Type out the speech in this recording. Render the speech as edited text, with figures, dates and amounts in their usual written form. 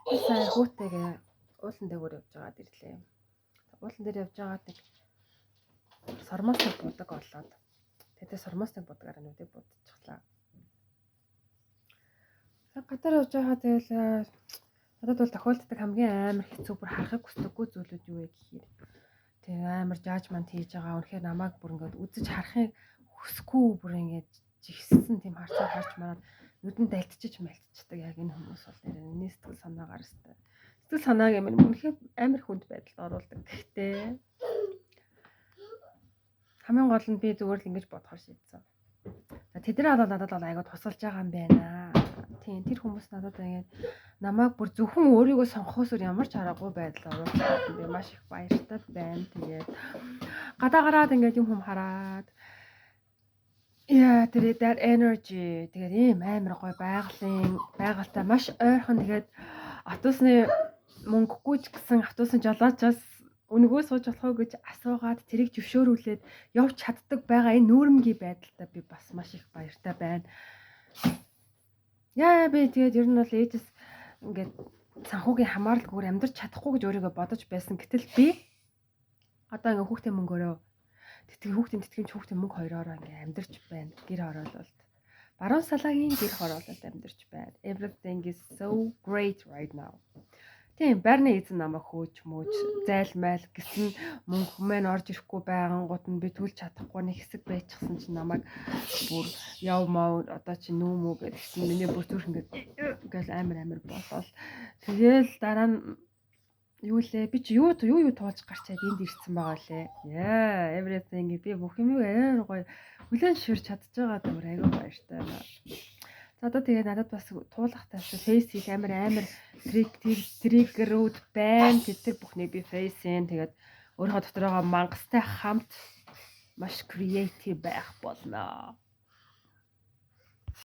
Сая хүүтэйгээ уулан дээгүүр явж байгаад ирлээ. Уулан дээр явж байгаад нэг сормоосны будаг олоод. Тэгээд сормоосны будагаараа нүдээ будчихлаа. Гадаар явж байгаа тэгэл надад бол тохиолддог хамгийн амар хэцүү бүр харахыг хүсдэггүй зүйлүүд юу вэ гэхээр тэг амар жажмент хийж байгаа. Үнэхээр намайг бүр ингээд үзэж харахыг хүсэхгүй бүр ингээд жигссэн тийм харцаар харж мараад нүдэнд альтчиж мэлтчдэг яг энэ хүмүүс бол нэрээ сэтгэл санаагаар өстэй. Сэтгэл санааг юм үнэхээр амар хүнд байдалд оруулдаг. Гэхдээ хамгийн гол нь би зүгээр л ингэж бодохоор шийдсэн. Тэдний бол надад бол айгаа тусалж байгаа юм байна. Тийм тэр хүмүүс надад ингээд намайг бүр зөвхөн өөрийгөө сонгохоос өөр ямар ч аргагүй байдал оруулсан. Би маш их баяртай байна. Тэгээд гадаа гараад ингээд юм хараад яа тэр that energy тэгээд ийм амар гоё байгальтай маш ойрхон тэгээд автобусны мөнгөгүй ч гэсэн автобусны жолоочоос үнэгүй сууж болох уу гэж асуугаад тэрийг зөвшөөрүүлээд явж чаддаг байгаа энэ нүүрмгийн байдалтай би бас маш их баяртай байна. Яа би тэгээд ер нь бол ээжээс ингээд санхүүгийн хамааралгүйгээр амьдрч чадахгүй гэж өөрийгөө бодож байсан. Гэтэл би одоо ингээд хүүхдийн мөнгөөрөө хүүхдийн мөнгө хоёроор ингээд амьдрч байна. Гэр хороололт. Баруун салаагийн гэр хороололт амьдрч байна. Everything is so great right now. Тийм байрны эзэн намайг хөөж мөөж зайлмайл гэсэн мөнгө мэн орж ирэхгүй байнгут нь би төлж чадахгүй нэг хэсэг байчихсан чинь намайг бүр яв маа одоо чи нүүмүү гэсэн миний бүр зүрх ингээд амар болол. Тэгэл дараа нь юу лээ би чи юу туулж гарчаад энд ирсэн байгаа лээ. Yeah everything би бүх юм амар гоё хүлэн ширч чадчихгаа даа айгүй баяртай байна. За одоо тэгээд надад бас туулахтай фейс хийх амар триггерүүд байна. Тэр бүхнийг би фейсэн тэгээд өөрийнхөө дотор байгаа мангастай хамт маш креатив байх болно.